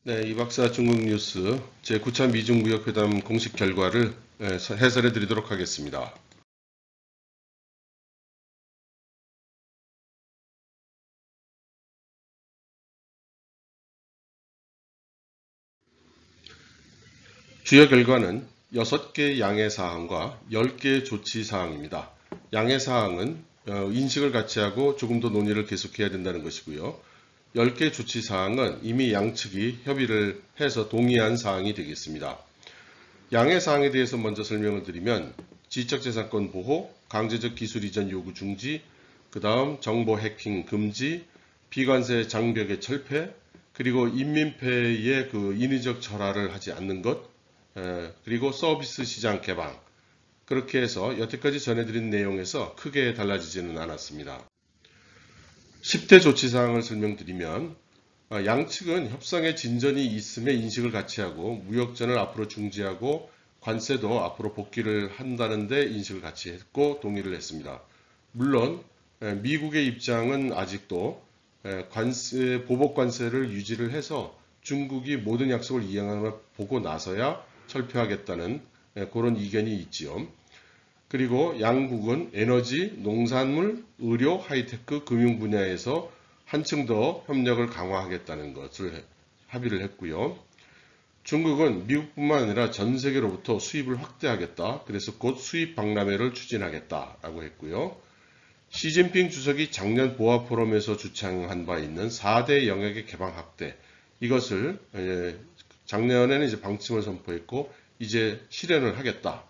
네, 이 박사 중국 뉴스 제9차 미중 무역회담 공식 결과를 해설해 드리도록 하겠습니다. 주요 결과는 6개 양해 사항과 10개 조치 사항입니다. 양해 사항은 인식을 같이 하고 조금 더 논의를 계속해야 된다는 것이고요. 10개 조치 사항은 이미 양측이 협의를 해서 동의한 사항이 되겠습니다. 양해 사항에 대해서 먼저 설명을 드리면 지적재산권 보호, 강제적 기술 이전 요구 중지, 그 다음 정보 해킹 금지, 비관세 장벽의 철폐, 그리고 인민폐의 그 인위적 절하를 하지 않는 것, 그리고 서비스 시장 개방. 그렇게 해서 여태까지 전해드린 내용에서 크게 달라지지는 않았습니다. 10대 조치사항을 설명드리면 양측은 협상에 진전이 있음에 인식을 같이 하고 무역전을 앞으로 중지하고 관세도 앞으로 복귀를 한다는 데 인식을 같이 했고 동의를 했습니다. 물론 미국의 입장은 아직도 보복 관세를 유지를 해서 중국이 모든 약속을 이행하는 걸 보고 나서야 철폐하겠다는 그런 이견이 있지요. 그리고 양국은 에너지, 농산물, 의료, 하이테크, 금융 분야에서 한층 더 협력을 강화하겠다는 것을 합의를 했고요. 중국은 미국뿐만 아니라 전 세계로부터 수입을 확대하겠다. 그래서 곧 수입 박람회를 추진하겠다라고 했고요. 시진핑 주석이 작년 보아 포럼에서 주창한 바 있는 4대 영역의 개방 확대, 이것을 작년에는 이제 방침을 선포했고 이제 실현을 하겠다.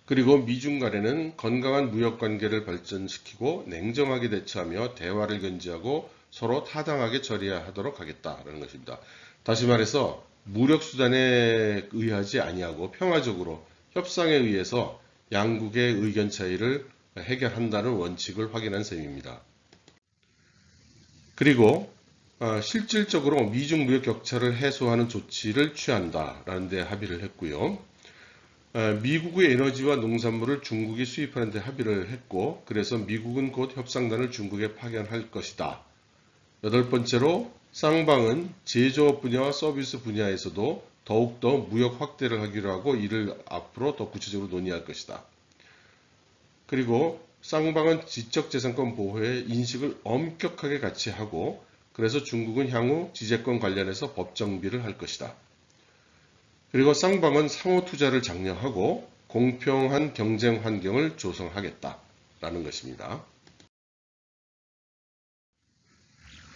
그리고 미중 간에는 건강한 무역 관계를 발전시키고 냉정하게 대처하며 대화를 견지하고 서로 타당하게 처리하도록 하겠다라는 것입니다. 다시 말해서 무력 수단에 의하지 아니하고 평화적으로 협상에 의해서 양국의 의견 차이를 해결한다는 원칙을 확인한 셈입니다. 그리고 실질적으로 미중 무역 격차를 해소하는 조치를 취한다라는 데 합의를 했고요. 미국의 에너지와 농산물을 중국이 수입하는 데 합의를 했고 그래서 미국은 곧 협상단을 중국에 파견할 것이다. 8번째로 쌍방은 제조업 분야와 서비스 분야에서도 더욱더 무역 확대를 하기로 하고 이를 앞으로 더 구체적으로 논의할 것이다. 그리고 쌍방은 지적재산권 보호에 인식을 엄격하게 같이 하고 그래서 중국은 향후 지재권 관련해서 법 정비를 할 것이다. 그리고 쌍방은 상호 투자를 장려하고 공평한 경쟁 환경을 조성하겠다라는 것입니다.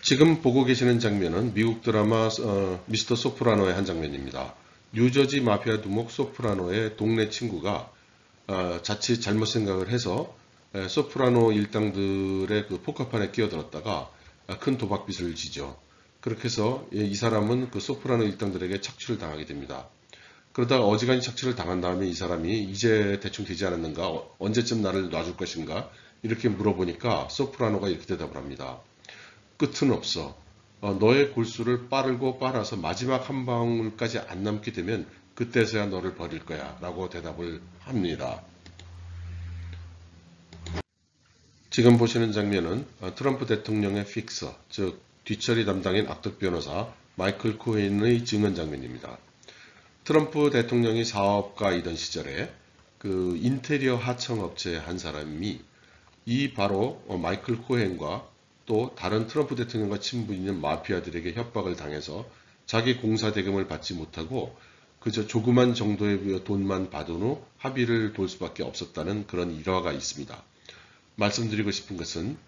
지금 보고 계시는 장면은 미국 드라마 미스터 소프라노의 한 장면입니다. 뉴저지 마피아 두목 소프라노의 동네 친구가 자칫 잘못 생각을 해서 소프라노 일당들의 그 포커판에 끼어들었다가 큰 도박빚을 지죠. 그렇게 해서 이 사람은 그 소프라노 일당들에게 착취를 당하게 됩니다. 그러다가 어지간히 착취를 당한 다음에 이 사람이 이제 대충 되지 않았는가? 언제쯤 나를 놔줄 것인가? 이렇게 물어보니까 소프라노가 이렇게 대답을 합니다. 끝은 없어. 너의 골수를 빠르고 빨아서 마지막 한 방울까지 안 남게 되면 그때서야 너를 버릴 거야 라고 대답을 합니다. 지금 보시는 장면은 트럼프 대통령의 픽서, 즉 뒤처리 담당인 악덕 변호사 마이클 코헨의 증언 장면입니다. 트럼프 대통령이 사업가이던 시절에 그 인테리어 하청업체 한 사람이 이 바로 마이클 코헨과 또 다른 트럼프 대통령과 친분 있는 마피아들에게 협박을 당해서 자기 공사 대금을 받지 못하고 그저 조그만 정도의 돈만 받은 후 합의를 돌 수밖에 없었다는 그런 일화가 있습니다. 말씀드리고 싶은 것은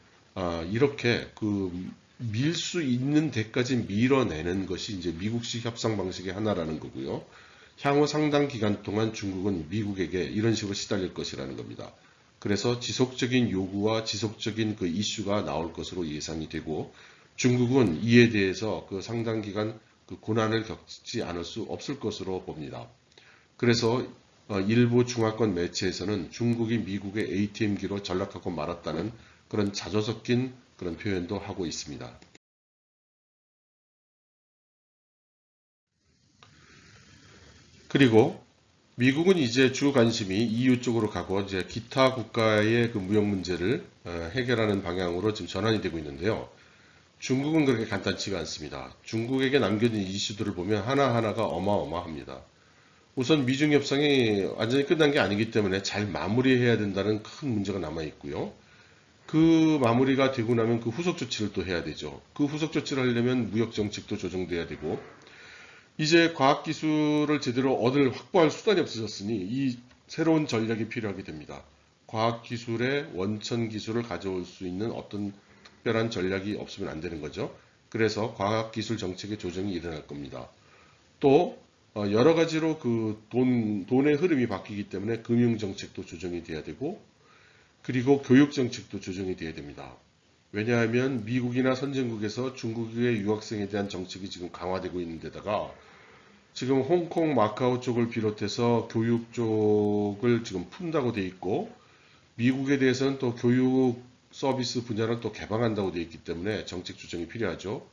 이렇게 밀 수 있는 데까지 밀어내는 것이 이제 미국식 협상 방식의 하나라는 거고요. 향후 상당 기간 동안 중국은 미국에게 이런 식으로 시달릴 것이라는 겁니다. 그래서 지속적인 요구와 지속적인 그 이슈가 나올 것으로 예상이 되고 중국은 이에 대해서 그 상당 기간 그 고난을 겪지 않을 수 없을 것으로 봅니다. 그래서 일부 중화권 매체에서는 중국이 미국의 ATM기로 전락하고 말았다는 그런 자조 섞인 그런 표현도 하고 있습니다. 그리고 미국은 이제 주 관심이 EU 쪽으로 가고 이제 기타 국가의 그 무역 문제를 해결하는 방향으로 지금 전환이 되고 있는데요. 중국은 그렇게 간단치가 않습니다. 중국에게 남겨진 이슈들을 보면 하나하나가 어마어마합니다. 우선 미중 협상이 완전히 끝난 게 아니기 때문에 잘 마무리해야 된다는 큰 문제가 남아 있고요. 그 마무리가 되고 나면 그 후속 조치를 또 해야 되죠. 그 후속 조치를 하려면 무역 정책도 조정돼야 되고, 이제 과학기술을 제대로 확보할 수단이 없어졌으니 이 새로운 전략이 필요하게 됩니다. 과학기술의 원천 기술을 가져올 수 있는 어떤 특별한 전략이 없으면 안 되는 거죠. 그래서 과학기술 정책의 조정이 일어날 겁니다. 또 여러 가지로 그 돈의 흐름이 바뀌기 때문에 금융 정책도 조정이 돼야 되고, 그리고 교육 정책도 조정이 돼야 됩니다. 왜냐하면 미국이나 선진국에서 중국의 유학생에 대한 정책이 지금 강화되고 있는 데다가 지금 홍콩, 마카오 쪽을 비롯해서 교육 쪽을 지금 푼다고 돼 있고, 미국에 대해서는 또 교육 서비스 분야를 또 개방한다고 돼 있기 때문에 정책 조정이 필요하죠.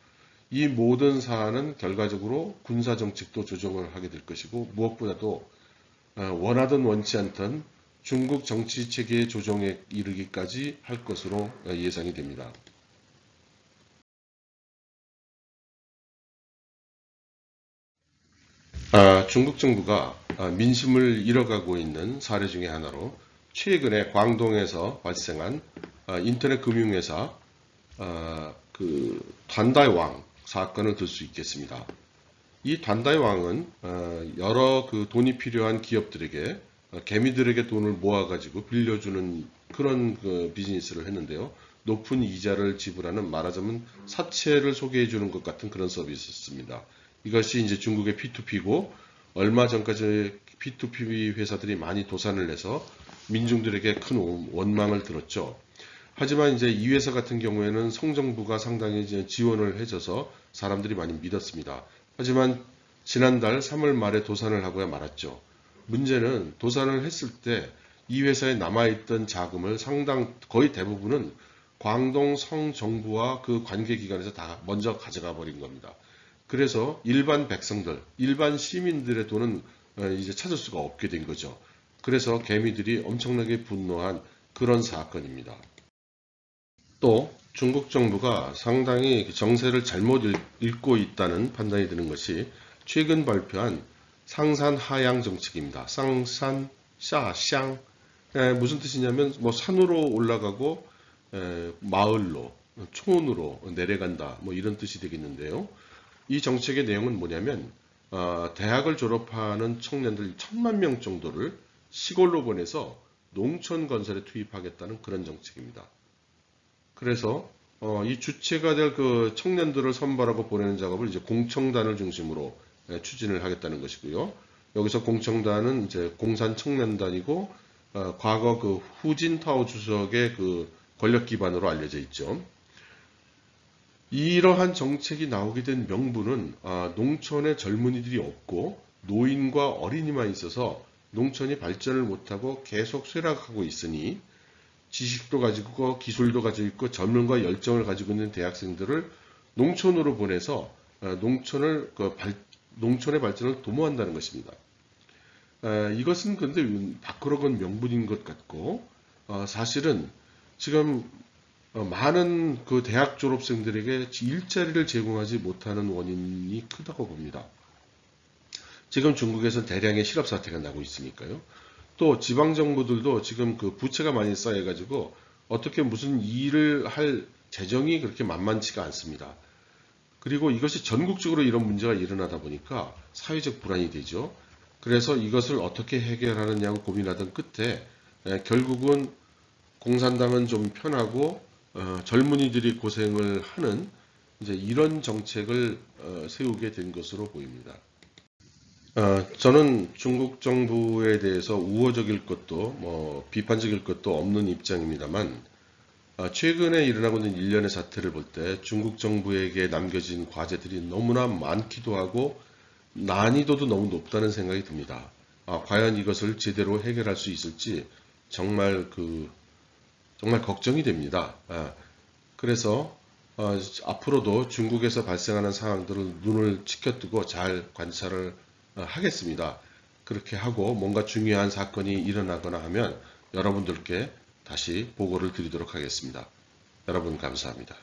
이 모든 사안은 결과적으로 군사 정책도 조정을 하게 될 것이고, 무엇보다도 원하든 원치 않든 중국 정치 체계의 조정에 이르기까지 할 것으로 예상이 됩니다. 중국 정부가 민심을 잃어가고 있는 사례 중에 하나로 최근에 광동에서 발생한 인터넷 금융회사 그 단다이왕 사건을 들 수 있겠습니다. 이 단다이왕은 여러 그 돈이 필요한 기업들에게 개미들에게 돈을 모아가지고 빌려주는 그런 그 비즈니스를 했는데요. 높은 이자를 지불하는, 말하자면 사채를 소개해주는 것 같은 그런 서비스였습니다. 이것이 이제 중국의 P2P고, 얼마 전까지 P2P 회사들이 많이 도산을 해서 민중들에게 큰 원망을 들었죠. 하지만 이제 이 회사 같은 경우에는 성정부가 상당히 이제 지원을 해줘서 사람들이 많이 믿었습니다. 하지만 지난달 3월 말에 도산을 하고야 말았죠. 문제는 도산을 했을 때 이 회사에 남아있던 자금을 거의 대부분은 광동 성정부와 그 관계기관에서 다 먼저 가져가 버린 겁니다. 그래서 일반 백성들, 일반 시민들의 돈은 이제 찾을 수가 없게 된 거죠. 그래서 개미들이 엄청나게 분노한 그런 사건입니다. 또 중국 정부가 상당히 정세를 잘못 읽고 있다는 판단이 드는 것이 최근 발표한 상산 하향 정책입니다. 상산 샤샹, 무슨 뜻이냐면 뭐 산으로 올라가고 마을로, 촌으로 내려간다, 뭐 이런 뜻이 되겠는데요. 이 정책의 내용은 뭐냐면 대학을 졸업하는 청년들 1000만 명 정도를 시골로 보내서 농촌 건설에 투입하겠다는 그런 정책입니다. 그래서 이 주체가 될 그 청년들을 선발하고 보내는 작업을 이제 공청단을 중심으로 추진을 하겠다는 것이고요. 여기서 공청단은 이제 공산청년단이고, 과거 그 후진타오 주석의 그 권력 기반으로 알려져 있죠. 이러한 정책이 나오게 된 명분은 농촌에 젊은이들이 없고 노인과 어린이만 있어서 농촌이 발전을 못하고 계속 쇠락하고 있으니, 지식도 가지고 기술도 가지고 있고 젊음과 열정을 가지고 있는 대학생들을 농촌으로 보내서 농촌의 발전을 도모한다는 것입니다. 이것은 근데 밖으로 건 명분인 것 같고, 사실은 지금 많은 그 대학 졸업생들에게 일자리를 제공하지 못하는 원인이 크다고 봅니다. 지금 중국에서 대량의 실업 사태가 나고 있으니까요. 또 지방정부들도 지금 그 부채가 많이 쌓여가지고 어떻게 무슨 일을 할 재정이 그렇게 만만치가 않습니다. 그리고 이것이 전국적으로 이런 문제가 일어나다 보니까 사회적 불안이 되죠. 그래서 이것을 어떻게 해결하느냐고 고민하던 끝에 결국은 공산당은 좀 편하고 젊은이들이 고생을 하는 이제 이런 정책을 세우게 된 것으로 보입니다. 저는 중국 정부에 대해서 우호적일 것도 비판적일 것도 없는 입장입니다만, 최근에 일어나고 있는 일련의 사태를 볼 때 중국 정부에게 남겨진 과제들이 너무나 많기도 하고 난이도도 너무 높다는 생각이 듭니다. 과연 이것을 제대로 해결할 수 있을지 정말 걱정이 됩니다. 그래서 앞으로도 중국에서 발생하는 상황들을 눈을 치켜뜨고 잘 관찰을 하겠습니다. 그렇게 하고 뭔가 중요한 사건이 일어나거나 하면 여러분들께 다시 보고를 드리도록 하겠습니다. 여러분 감사합니다.